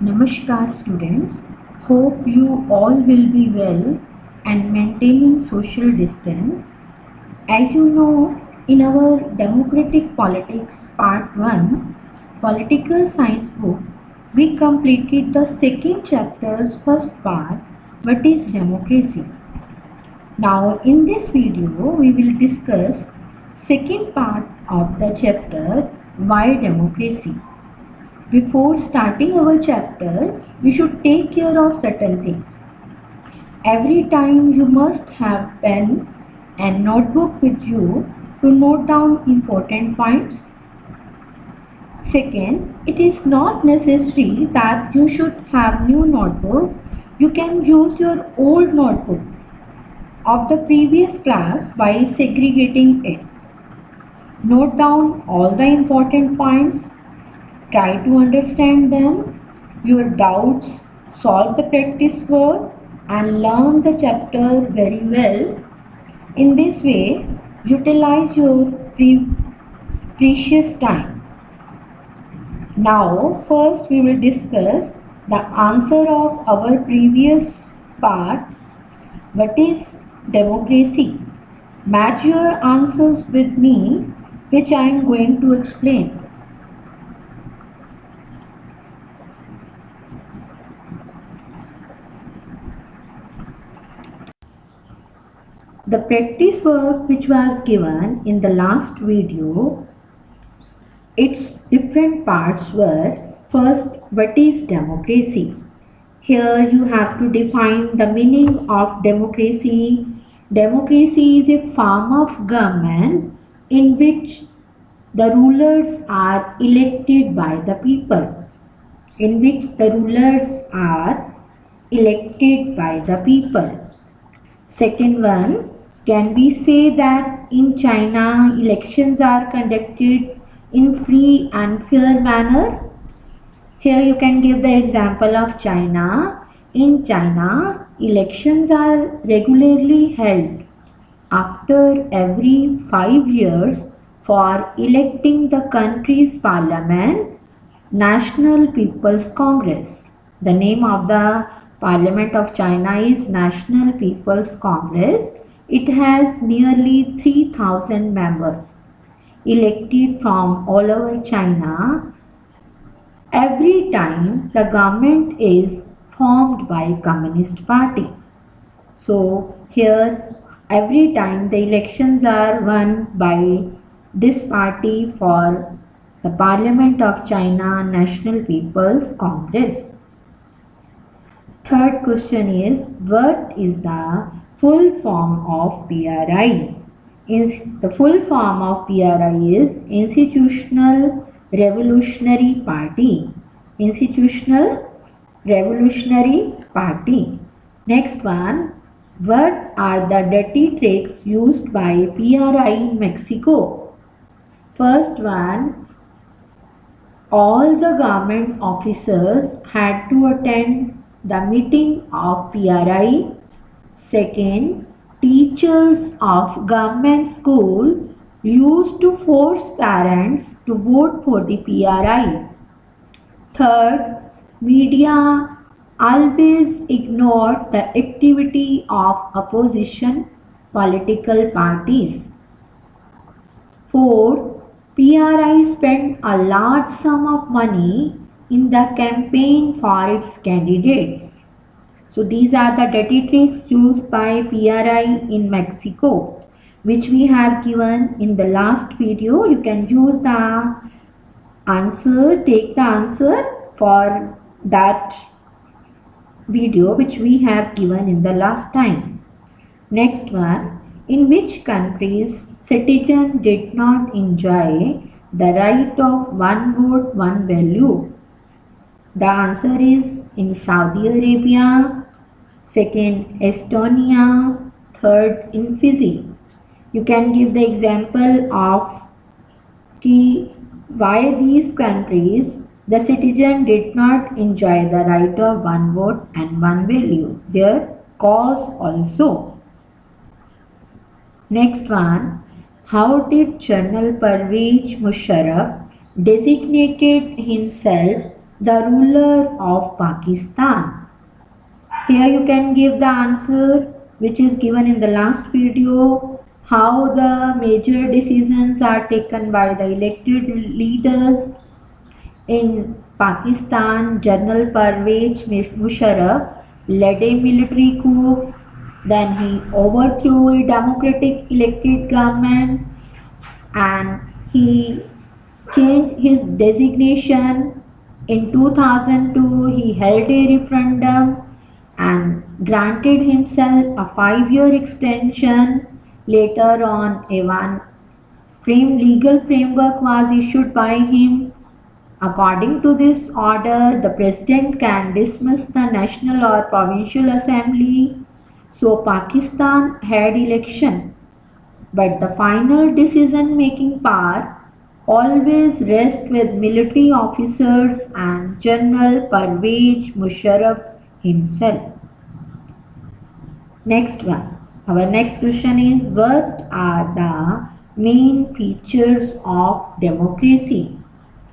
Namaskar students, hope you all will be well and maintaining social distance. As you know, in our Democratic Politics Part 1 Political Science book, we completed the second chapter's first part, what is democracy. Now in this video, we will discuss second part of the chapter, why democracy. Before starting our chapter, we should take care of certain things. Every time you must have pen and notebook with you to note down important points. Second, it is not necessary that you should have new notebook. You can use your old notebook of the previous class by segregating it. Note down all the important points. Try to understand them, your doubts, solve the practice work and learn the chapter very well. In this way, utilize your precious time. Now, first we will discuss the answer of our previous part. What is democracy? Match your answers with me, which I am going to explain. The practice work which was given in the last video, its different parts were: first, what is democracy? Here you have to define the meaning of democracy. Democracy is a form of government in which the rulers are elected by the people. In which the rulers are elected by the people. Second one, can we say that in China elections are conducted in free and fair manner? Here you can give the example of China. In China, elections are regularly held after every 5 years for electing the country's parliament, National People's Congress. The name of the Parliament of China is National People's Congress. It has nearly 3,000 members elected from all over China. Every time the government is formed by Communist Party. So here every time the elections are won by this party for the Parliament of China National People's Congress. Third question is, what is the full form of PRI? The full form of PRI is Institutional Revolutionary Party. Institutional Revolutionary Party. Next one, what are the dirty tricks used by PRI in Mexico? First one, all the government officers had to attend the meeting of PRI. Second, teachers of government school used to force parents to vote for the PRI. Third, media always ignored the activity of opposition political parties. Fourth, PRI spent a large sum of money in the campaign for its candidates. So these are the dirty tricks used by PRI in Mexico, which we have given in the last video. You can use the answer, take the answer for that video which we have given in the last time. Next one, in which countries citizens did not enjoy the right of one vote, one value? The answer is in Saudi Arabia, second Estonia, third in Fiji. You can give the example of why these countries the citizen did not enjoy the right of one vote and one value. Their cause also. Next one, how did General Parvez Musharraf designated himself the ruler of Pakistan? Here you can give the answer which is given in the last video, how the major decisions are taken by the elected leaders. In Pakistan, General Parvez Musharraf led a military coup. Then he overthrew a democratic elected government and he changed his designation. In 2002, he held a referendum and granted himself a 5-year extension. Later on, a one legal framework was issued by him. According to this order, the president can dismiss the national or provincial assembly. So Pakistan had election, but the final decision making power always rests with military officers and General Parvez Musharraf himself. Next one. Our next question is, what are the main features of democracy?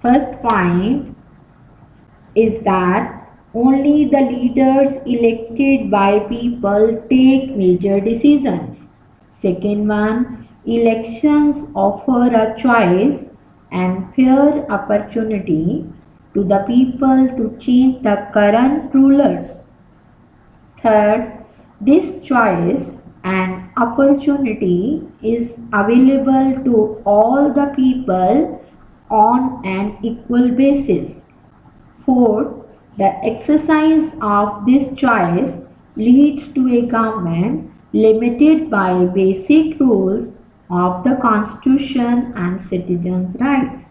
First point is that only the leaders elected by people take major decisions. Second one, elections offer a choice and fair opportunity to the people to change the current rulers. Third, this choice and opportunity is available to all the people on an equal basis. Fourth, the exercise of this choice leads to a government limited by basic rules of the Constitution and citizens' rights.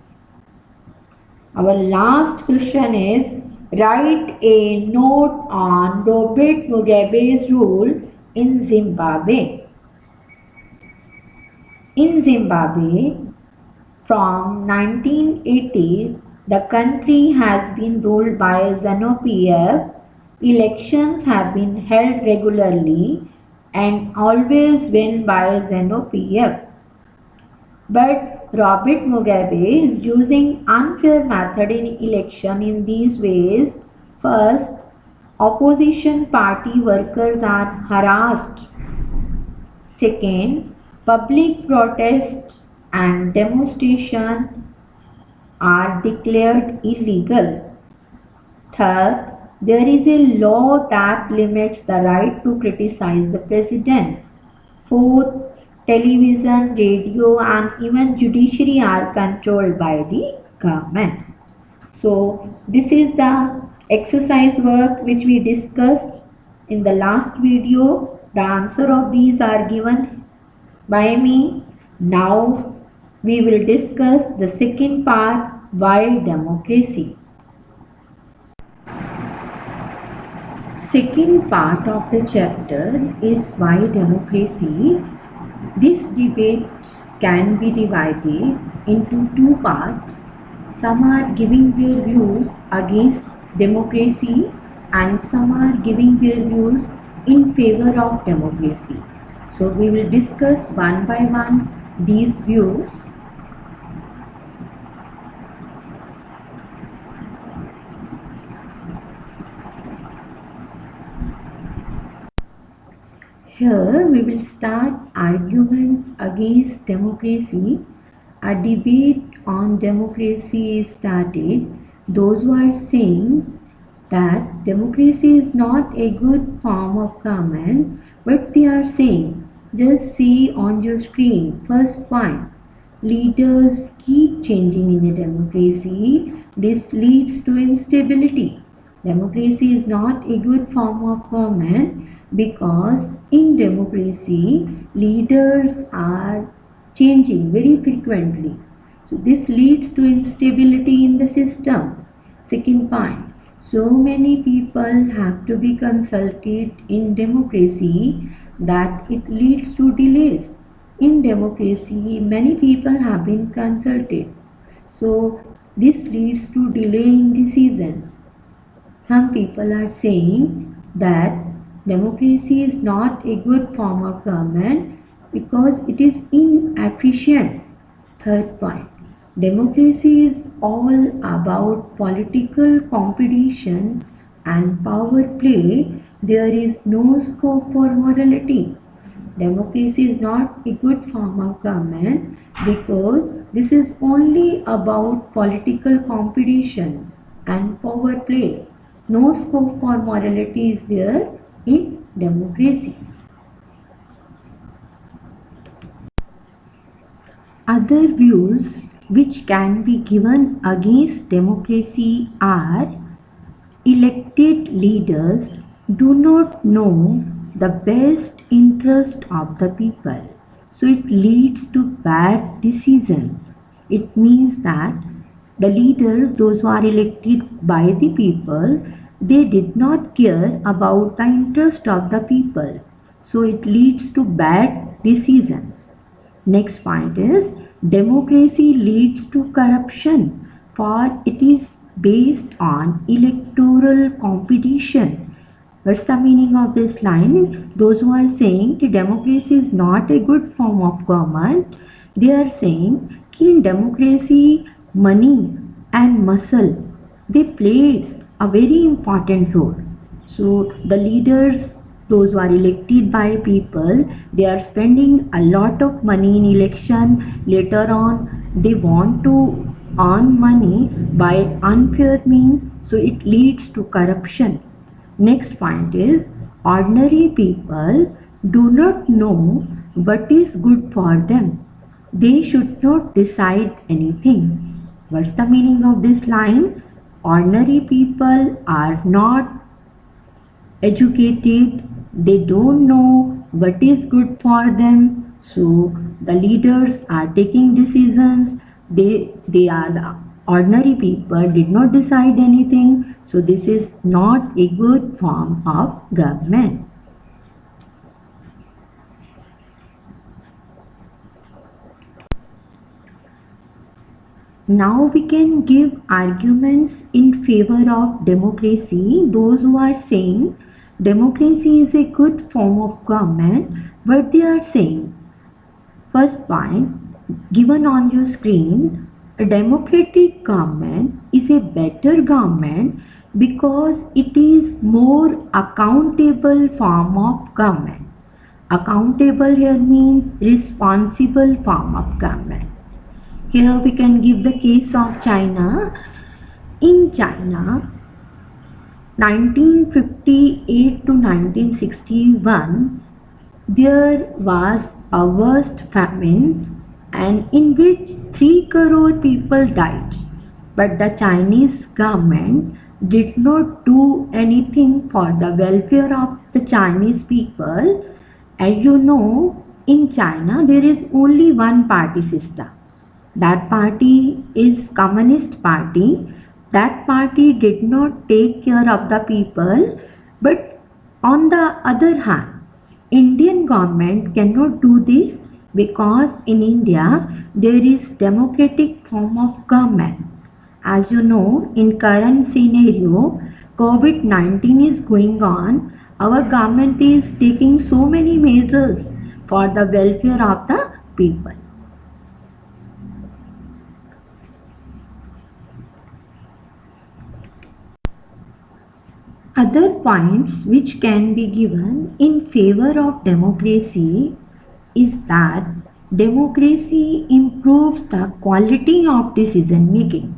Our last question is, write a note on Robert Mugabe's rule in Zimbabwe. In Zimbabwe, from 1980, the country has been ruled by ZANU-PF. Elections have been held regularly and always won by ZANU-PF. But Robert Mugabe is using unfair method in election in these ways. First, opposition party workers are harassed. Second, public protests and demonstrations are declared illegal. Third, there is a law that limits the right to criticize the president. Fourth, television, radio and even judiciary are controlled by the government. So this is the exercise work which we discussed in the last video. The answer of these are given by me. Now we will discuss the second part, why democracy. Second part of the chapter is why democracy. This debate can be divided into two parts. Some are giving their views against democracy and some are giving their views in favor of democracy. So we will discuss one by one these views. Here we will start arguments against democracy. A debate on democracy is started. Those who are saying that democracy is not a good form of government, but they are saying, just see on your screen, first point, leaders keep changing in a democracy. This leads to instability. Democracy is not a good form of government because in democracy leaders are changing very frequently. So this leads to instability in the system. Second point, so many people have to be consulted in democracy that it leads to delays. In democracy, many people have been consulted. So this leads to delay in decisions. Some people are saying that democracy is not a good form of government because it is inefficient. Third point, Democracy is all about political competition and power play. There is no scope for morality. Democracy is not a good form of government because this is only about political competition and power play. No scope for morality is there in democracy. Other views which can be given against democracy are elected leaders do not know the best interest of the people. So it leads to bad decisions. It means that the leaders, those who are elected by the people, they did not care about the interest of the people. So it leads to bad decisions. Next point is democracy leads to corruption, for it is based on electoral competition. What's the meaning of this line? Those who are saying that democracy is not a good form of government, they are saying that in democracy, money and muscle they played a very important role. So the leaders, those who are elected by people, they are spending a lot of money in election. Later on, they want to earn money by unfair means, so it leads to corruption. Next point is ordinary people do not know what is good for them. They should not decide anything. What's the meaning of this line? Ordinary people are not educated, they don't know what is good for them. So the leaders are taking decisions. They are the ordinary people did not decide anything. So this is not a good form of government. Now we can give arguments in favor of democracy. Those who are saying democracy is a good form of government, what they are saying. First point given on your screen, a democratic government is a better government because it is more accountable form of government. Accountable here means responsible form of government. Here we can give the case of China. In China, 1958 to 1961, there was a worst famine and in which 3 crore people died. But the Chinese government did not do anything for the welfare of the Chinese people. As you know, in China there is only one party system. That party is Communist Party. That party did not take care of the people, but on the other hand, Indian government cannot do this because in India there is democratic form of government. As you know, in current scenario, COVID-19 is going on. Our government is taking so many measures for the welfare of the people. Other points which can be given in favor of democracy is that democracy improves the quality of decision making.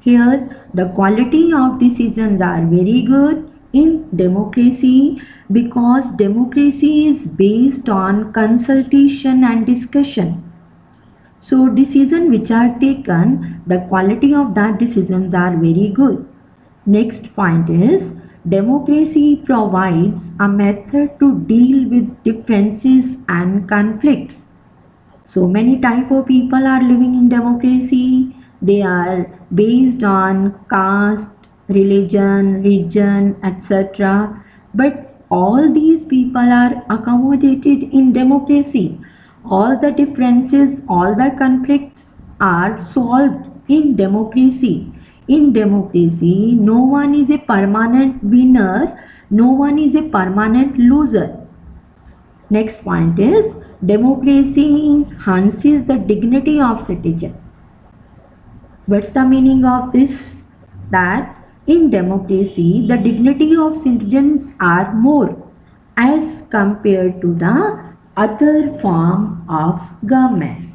Here, the quality of decisions are very good in democracy because democracy is based on consultation and discussion. So, decisions which are taken, the quality of that decisions are very good. Next point is democracy provides a method to deal with differences and conflicts. So many type of people are living in democracy. They are based on caste, religion, region, etc. But all these people are accommodated in democracy. All the differences, all the conflicts are solved in democracy. In democracy, no one is a permanent winner, no one is a permanent loser. Next point is democracy enhances the dignity of citizen. What's the meaning of this? That in democracy, the dignity of citizens are more as compared to the other form of government.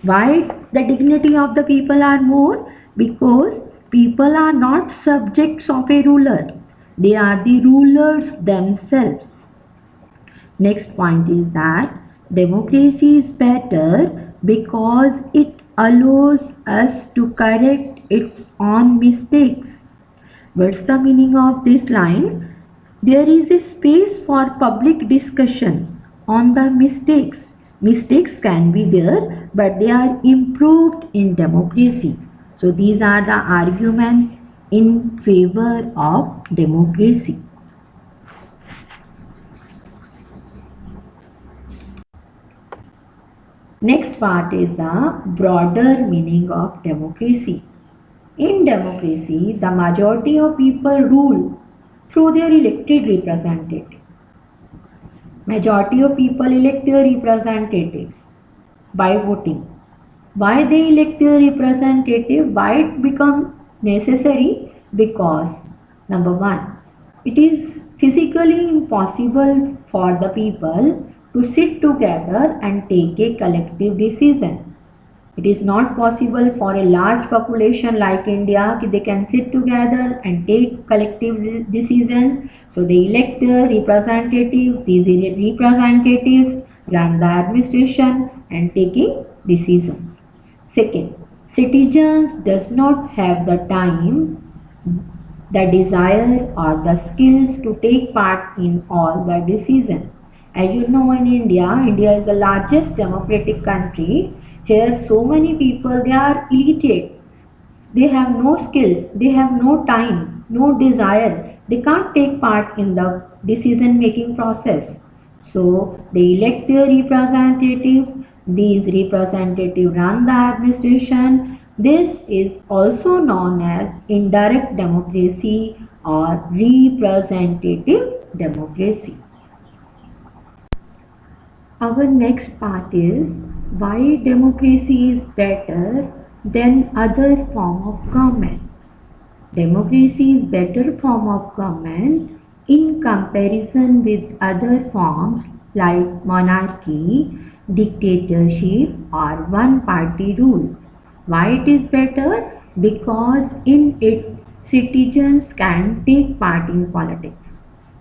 Why the dignity of the people are more? Because people are not subjects of a ruler. They are the rulers themselves. Next point is that democracy is better because it allows us to correct its own mistakes. What's the meaning of this line? There is a space for public discussion on the mistakes. Mistakes can be there, but they are improved in democracy. So these are the arguments in favor of democracy. Next part is the broader meaning of democracy. In democracy, the majority of people rule through their elected representatives. Majority of people elect their representatives by voting. Why they elect their representative? Why it become necessary? Because number one, it is physically impossible for the people to sit together and take a collective decision. It is not possible for a large population like India that they can sit together and take collective decisions. So they elect their representatives. These representatives run the administration and taking decisions. Second, citizens does not have the time, the desire or the skills to take part in all the decisions. As you know, in India is the largest democratic country. Here so many people, they are illiterate. They have no skill, they have no time, no desire. They can't take part in the decision making process. So they elect their representatives. These representatives run the administration. This is also known as indirect democracy or representative democracy. Our next part is why democracy is better than other form of government. Democracy is better form of government in comparison with other forms like monarchy, dictatorship or one party rule. Why it is better? Because in it citizens can take part in politics.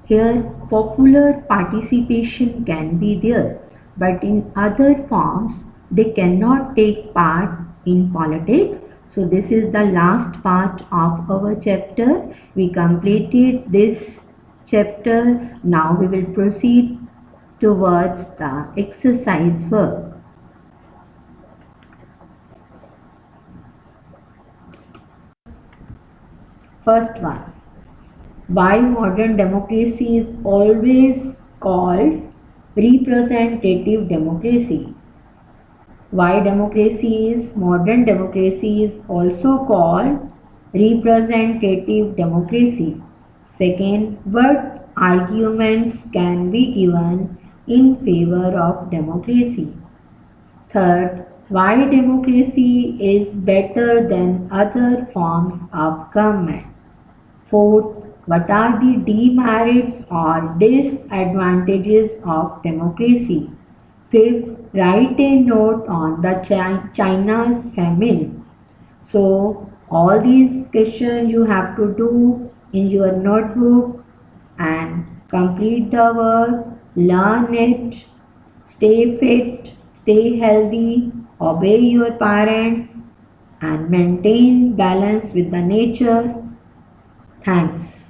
Here popular participation can be there, but in other forms they cannot take part in politics. So this is the last part of our chapter. We completed this chapter. Now we will proceed towards the exercise work. First one, why modern democracy is always called representative democracy. Why modern democracy is also called representative democracy. Second, what arguments can be given in favor of democracy. Third, why democracy is better than other forms of government. Fourth, what are the demerits or disadvantages of democracy? Fifth, write a note on the China's famine. So all these questions you have to do in your notebook and complete the work, learn it, stay fit, stay healthy, obey your parents and maintain balance with the nature. Thanks.